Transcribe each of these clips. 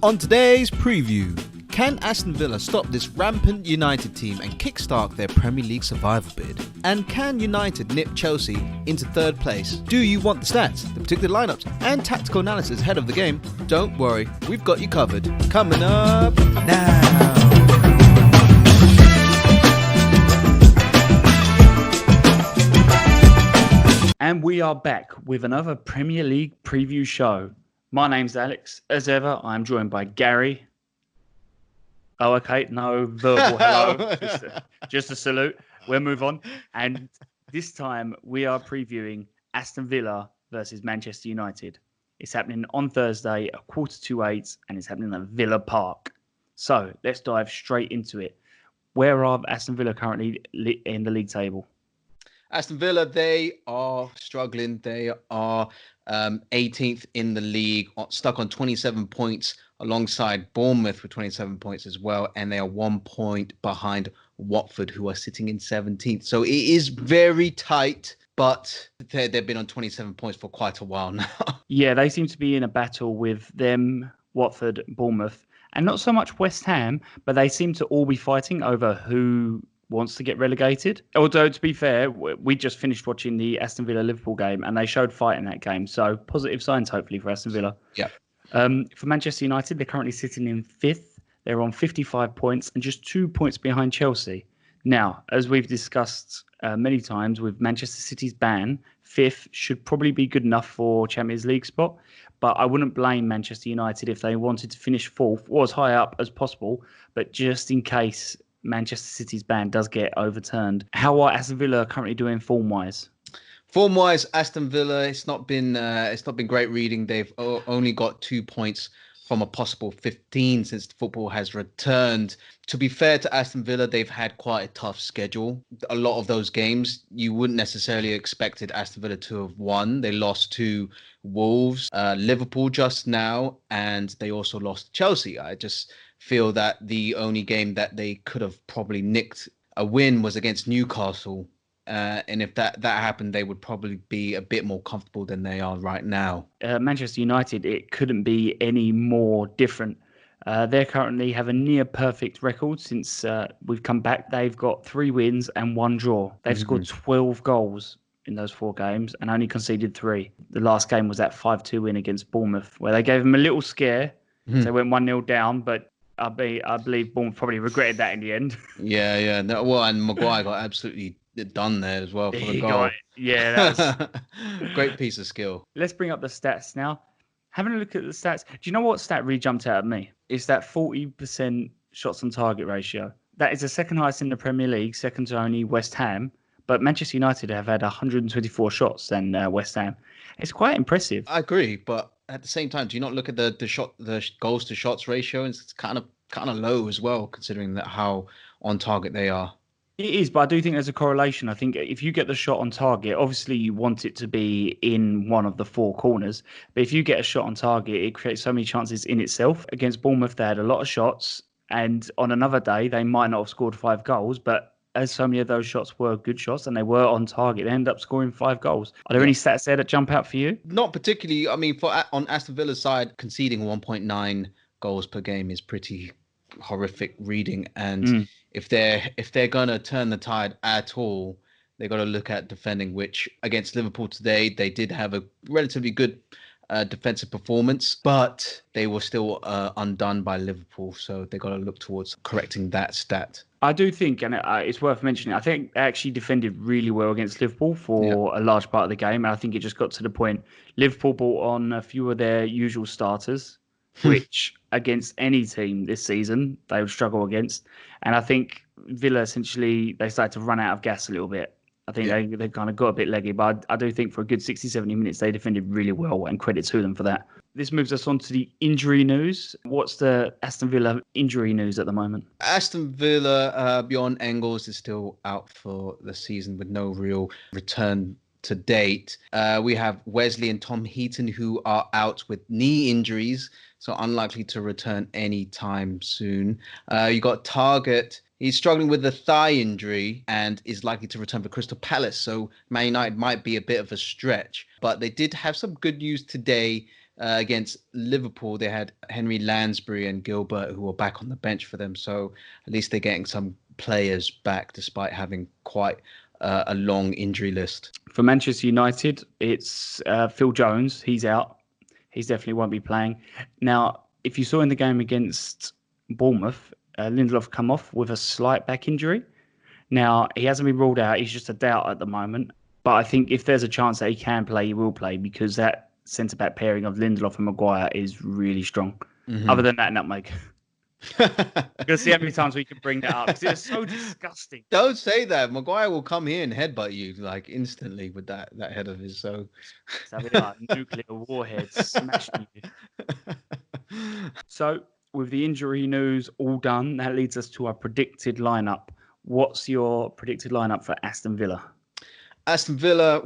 On today's preview, can Aston Villa stop this rampant United team and kickstart their Premier League survival bid? And can United nip Chelsea into third place? Do you want the stats, the predicted lineups, and tactical analysis ahead of the game? Don't worry, we've got you covered. Coming up now. And we are back with another Premier League preview show. My name's Alex. As ever, I'm joined by Gary. Oh, okay. No verbal hello. just a salute. We'll move on. And this time we are previewing Aston Villa versus Manchester United. It's happening on Thursday at 7:45, and it's happening at Villa Park. So let's dive straight into it. Where are Aston Villa currently in the league table? Aston Villa, they are struggling. They are 18th in the league, stuck on 27 points alongside Bournemouth with 27 points as well. And they are 1 point behind Watford, who are sitting in 17th. So it is very tight, but they've been on 27 points for quite a while now. Yeah, they seem to be in a battle with them, Watford, Bournemouth, and not so much West Ham, but they seem to all be fighting over who wants to get relegated. Although, to be fair, we just finished watching the Aston Villa-Liverpool game and they showed fight in that game. So positive signs, hopefully, for Aston Villa. Yeah. For Manchester United, they're currently sitting in 5th. They're on 55 points and just 2 points behind Chelsea. Now, as we've discussed many times with Manchester City's ban, 5th should probably be good enough for Champions League spot. But I wouldn't blame Manchester United if they wanted to finish 4th or as high up as possible. But just in case Manchester City's ban does get overturned. How are Aston Villa currently doing form-wise? Form-wise, Aston Villa, it's not been great reading. They've only got 2 points from a possible 15 since football has returned. To be fair to Aston Villa, they've had quite a tough schedule. A lot of those games, you wouldn't necessarily expected Aston Villa to have won. They lost to Wolves, Liverpool just now, and they also lost to Chelsea. I just feel that the only game that they could have probably nicked a win was against Newcastle. And if that happened, they would probably be a bit more comfortable than they are right now. Manchester United, it couldn't be any more different. They currently have a near perfect record since we've come back. They've got 3 wins and 1 draw. They've scored 12 goals in those 4 games and only conceded 3. The last game was that 5-2 win against Bournemouth, where they gave them a little scare. So they went 1-0 down, but I believe Bournemouth probably regretted that in the end. Yeah. No, well, and Maguire got absolutely done there as well for the goal. Yeah, that's great piece of skill. Let's bring up the stats now. Having a look at the stats, do you know what stat really jumped out at me? It's that 40% shots on target ratio. That is the second highest in the Premier League, second to only West Ham. But Manchester United have had 124 shots than West Ham. It's quite impressive. I agree, but at the same time, do you not look at the goals to shots ratio? It's kind of low as well, considering that how on target they are. It is, but I do think there's a correlation. I think if you get the shot on target, obviously you want it to be in one of the 4 corners. But if you get a shot on target, it creates so many chances in itself. Against Bournemouth, they had a lot of shots. And on another day, they might not have scored 5 goals. But as so many of those shots were good shots and they were on target, they end up scoring 5 goals. Are there any stats there that jump out for you? Not particularly. I mean, on Aston Villa's side, conceding 1.9 goals per game is pretty horrific reading. And if they're gonna turn the tide at all, they got to look at defending, which against Liverpool today they did have a relatively good defensive performance, but they were still undone by Liverpool, so they got to look towards correcting that stat. I do think, and it's worth mentioning, I think they actually defended really well against Liverpool for a large part of the game, and I think it just got to the point Liverpool brought on a few of their usual starters, which against any team this season they would struggle against. And I think Villa essentially, they started to run out of gas a little bit. I think they kind of got a bit leggy, but I do think for a good 60, 70 minutes they defended really well, and credit to them for that. This moves us on to the injury news. What's the Aston Villa injury news at the moment? Aston Villa, Bjorn Engels is still out for the season with no real return to date. We have Wesley and Tom Heaton, who are out with knee injuries, so unlikely to return anytime soon. You got Targett. He's struggling with a thigh injury and is likely to return for Crystal Palace. So Man United might be a bit of a stretch. But they did have some good news today against Liverpool, they had Henry Lansbury and Gilbert who were back on the bench for them. So at least they're getting some players back despite having quite a long injury list. For Manchester United, it's Phil Jones. He's out. He's definitely won't be playing. Now, if you saw in the game against Bournemouth, Lindelof come off with a slight back injury. Now, he hasn't been ruled out. He's just a doubt at the moment. But I think if there's a chance that he can play, he will play because that centre-back pairing of Lindelof and Maguire is really strong. Mhm. Other than that, nutmeg. We're going to see how many times we can bring that up because it's so disgusting. Don't say that. Maguire will come here and headbutt you like instantly with that head of his. So we are nuclear warheads smashing you. So with the injury news all done, that leads us to our predicted lineup. What's your predicted lineup for Aston Villa? Aston Villa,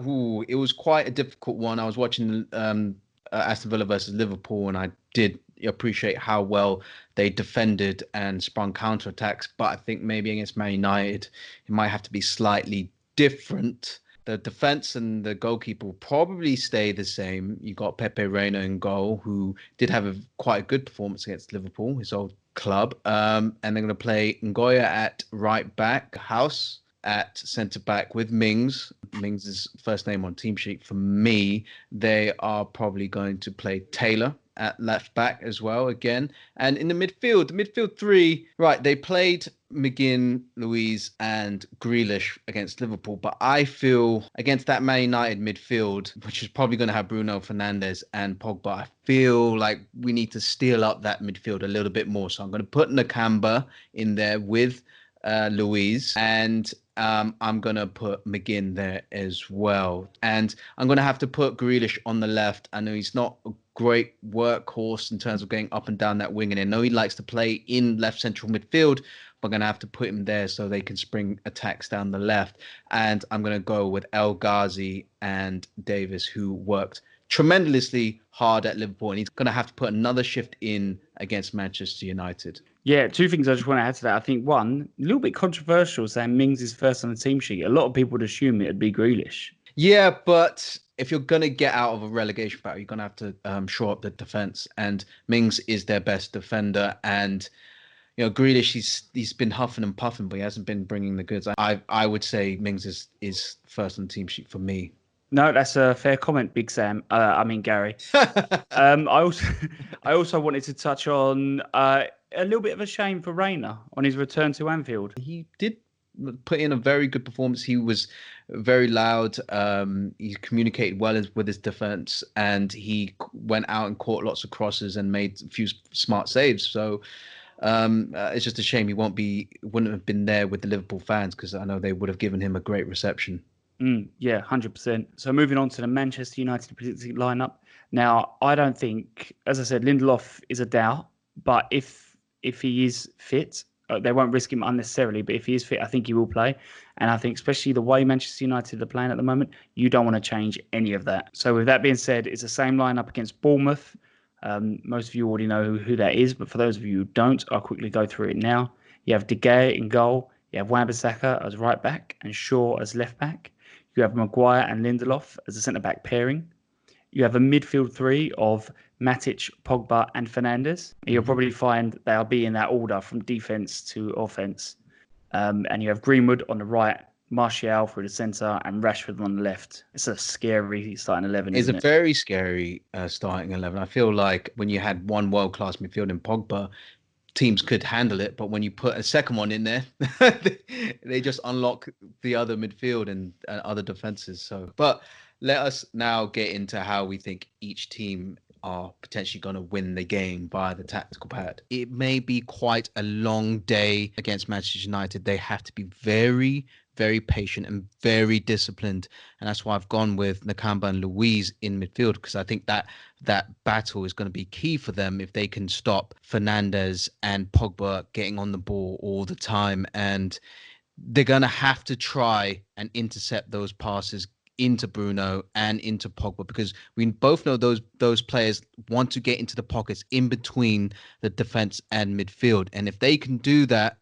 it was quite a difficult one. I was watching Aston Villa versus Liverpool, and I did appreciate how well they defended and sprung counterattacks. But I think maybe against Man United, it might have to be slightly different. The defense and the goalkeeper will probably stay the same. You got Pepe Reina in goal, who did have quite a good performance against Liverpool, his old club. And they're going to play Ngoya at right back, House at centre back with Mings. Mings' first name on team sheet for me. They are probably going to play Taylor at left back as well again. And in the midfield three, right, they played McGinn, Luiz and Grealish against Liverpool. But I feel against that Man United midfield, which is probably going to have Bruno Fernandes and Pogba, I feel like we need to steel up that midfield a little bit more. So I'm going to put Nakamba in there with Luiz, and I'm going to put McGinn there as well. And I'm going to have to put Grealish on the left. I know he's not a great workhorse in terms of going up and down that wing, and I know he likes to play in left central midfield, but I'm going to have to put him there so they can spring attacks down the left. And I'm going to go with El Ghazi and Davis, who worked tremendously hard at Liverpool, and he's going to have to put another shift in against Manchester United. Yeah, two things I just want to add to that. I think one, a little bit controversial saying Mings is first on the team sheet. A lot of people would assume it'd be Grealish. Yeah, but if you're going to get out of a relegation battle, you're going to have to shore up the defense. And Mings is their best defender. And, Grealish, he's been huffing and puffing, but he hasn't been bringing the goods. I would say Mings is first on the team sheet for me. No, that's a fair comment, Big Sam. Gary. I also wanted to touch on a little bit of a shame for Reina on his return to Anfield. He did put in a very good performance. He was very loud. He communicated well with his defense, and he went out and caught lots of crosses and made a few smart saves. So it's just a shame he wouldn't have been there with the Liverpool fans, because I know they would have given him a great reception. Yeah, 100%. So moving on to the Manchester United predicted lineup. Now, I don't think, as I said, Lindelof is a doubt, but if he is fit, they won't risk him unnecessarily. But if he is fit, I think he will play. And I think especially the way Manchester United are playing at the moment, you don't want to change any of that. So with that being said, it's the same lineup against Bournemouth. Most of you already know who that is, but for those of you who don't, I'll quickly go through it now. You have De Gea in goal. You have Wan-Bissaka as right back and Shaw as left back. You have Maguire and Lindelof as a centre-back pairing. You have a midfield three of Matic, Pogba and Fernandes. You'll probably find they'll be in that order from defence to offence. And you have Greenwood on the right, Martial through the centre and Rashford on the left. It's a scary starting 11, It's isn't it? It's a very scary starting 11. I feel like when you had one world-class midfield in Pogba, teams could handle it, but when you put a second one in there, they just unlock the other midfield and other defenses. So, but let us now get into how we think each team are potentially going to win the game via the tactical pad. It may be quite a long day against Manchester United. They have to be very, very patient and very disciplined. And that's why I've gone with Nakamba and Luiz in midfield, because I think that battle is going to be key for them if they can stop Fernandes and Pogba getting on the ball all the time. And they're going to have to try and intercept those passes into Bruno and into Pogba, because we both know those players want to get into the pockets in between the defense and midfield. And if they can do that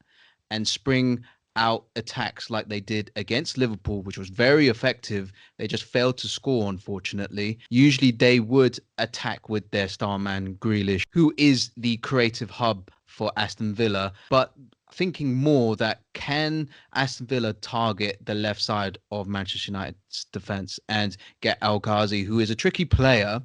and spring out attacks like they did against Liverpool, which was very effective. They just failed to score, unfortunately. Usually they would attack with their star man, Grealish, who is the creative hub for Aston Villa. But thinking more that can Aston Villa target the left side of Manchester United's defence and get El Ghazi, who is a tricky player,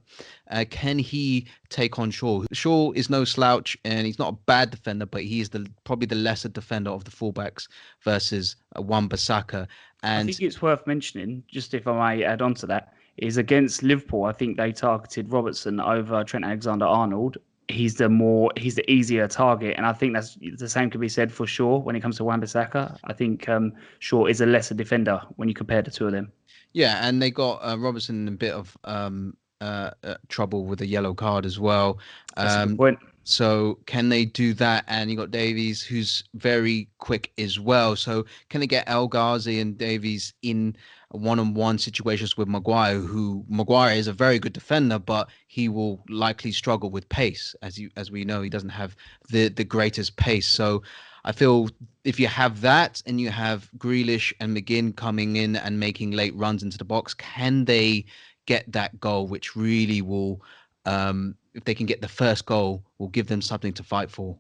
can he take on Shaw? Shaw is no slouch and he's not a bad defender, but he's probably the lesser defender of the fullbacks versus Wan-Bissaka. I And think it's worth mentioning, just if I may add on to that, is against Liverpool, I think they targeted Robertson over Trent Alexander-Arnold. He's the easier target, and I think that's the same could be said for Shaw when it comes to Wan-Bissaka. I think Shaw is a lesser defender when you compare the two of them. yeah, and they got Robertson in a bit of trouble with a yellow card as well. That's a good point. So can they do that? And you got Davies, who's very quick as well. So can they get El Ghazi and Davies in one-on-one situations with Maguire, who Maguire is a very good defender, but he will likely struggle with pace, as we know, he doesn't have the greatest pace. So I feel if you have that and you have Grealish and McGinn coming in and making late runs into the box, can they get that goal, which really will, if they can get the first goal, will give them something to fight for?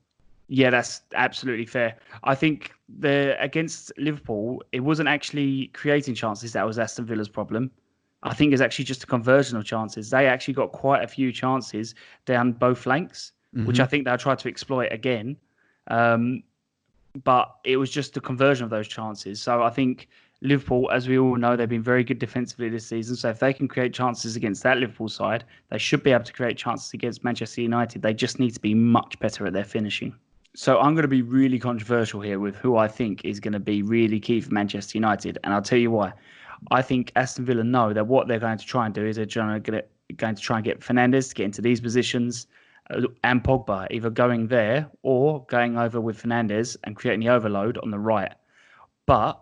Yeah, that's absolutely fair. I think against Liverpool, it wasn't actually creating chances that was Aston Villa's problem. I think it's actually just a conversion of chances. They actually got quite a few chances down both flanks, which I think they'll try to exploit again. But it was just the conversion of those chances. So I think Liverpool, as we all know, they've been very good defensively this season. So if they can create chances against that Liverpool side, they should be able to create chances against Manchester United. They just need to be much better at their finishing. So I'm going to be really controversial here with who I think is going to be really key for Manchester United. And I'll tell you why. I think Aston Villa know that what they're going to try and do is they're going to try and get Fernandes to get into these positions and Pogba, either going there or going over with Fernandes and creating the overload on the right. But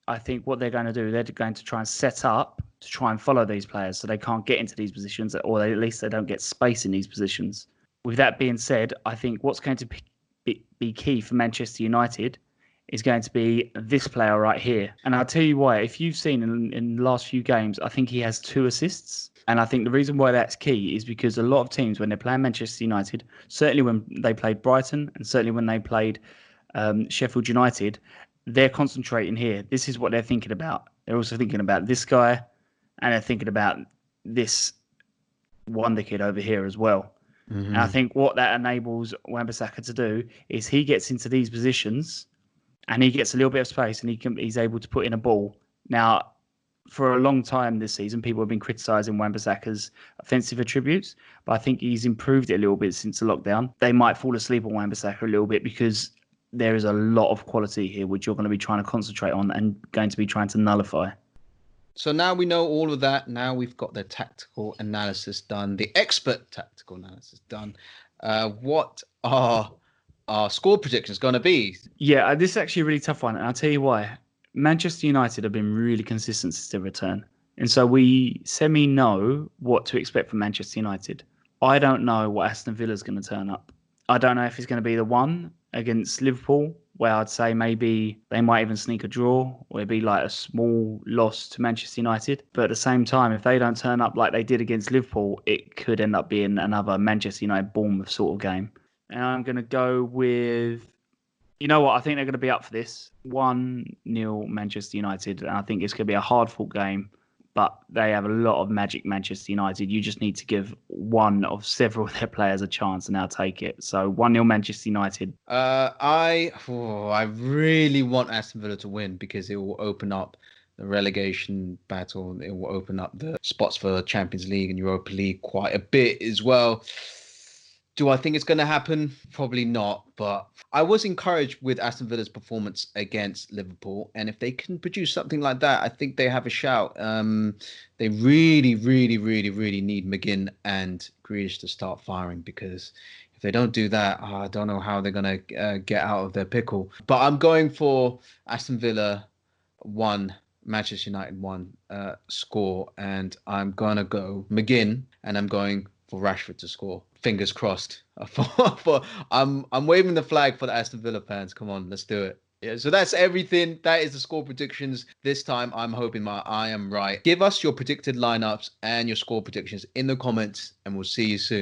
I think what they're going to do, they're going to try and set up to try and follow these players so they can't get into these positions, or at least they don't get space in these positions. With that being said, I think what's going to be key for Manchester United is going to be this player right here. And I'll tell you why. If you've seen in the last few games, I think he has 2 assists. And I think the reason why that's key is because a lot of teams, when they're playing Manchester United, certainly when they played Brighton and certainly when they played Sheffield United, they're concentrating here. This is what they're thinking about. They're also thinking about this guy, and they're thinking about this wonder kid over here as well. And I think what that enables Wan-Bissaka to do is he gets into these positions and he gets a little bit of space and he's able to put in a ball. Now, for a long time this season, people have been criticising Wan-Bissaka's offensive attributes, but I think he's improved it a little bit since the lockdown. They might fall asleep on Wan-Bissaka a little bit because there is a lot of quality here which you're going to be trying to concentrate on and going to be trying to nullify. So now we know all of that. Now we've got the tactical analysis done, the expert tactical analysis done. What are our score predictions going to be? Yeah, this is actually a really tough one, and I'll tell you why. Manchester United have been really consistent since their return, and so we semi-know what to expect from Manchester United. I don't know what Aston Villa is going to turn up. I don't know if it's going to be the one against Liverpool, where I'd say maybe they might even sneak a draw, or it'd be like a small loss to Manchester United. But at the same time, if they don't turn up like they did against Liverpool, it could end up being another Manchester United-Bournemouth sort of game. And I'm going to go with, you know what, I think they're going to be up for this. 1-0 Manchester United, and I think it's going to be a hard-fought game. But they have a lot of magic, Manchester United. You just need to give one of several of their players a chance, and they'll take it. So 1-0 Manchester United. I really want Aston Villa to win because it will open up the relegation battle. It will open up the spots for Champions League and Europa League quite a bit as well. Do I think it's going to happen? Probably not. But I was encouraged with Aston Villa's performance against Liverpool. And if they can produce something like that, I think they have a shout. They really, really, really, really need McGinn and Grealish to start firing, because if they don't do that, I don't know how they're going to get out of their pickle. But I'm going for Aston Villa 1, Manchester United 1 score. And I'm going to go McGinn, and I'm going for Rashford to score. Fingers crossed. I'm waving the flag for the Aston Villa fans. Come on, let's do it. Yeah, so that's everything. That is the score predictions. This time, I'm hoping I am right. Give us your predicted lineups and your score predictions in the comments, and we'll see you soon.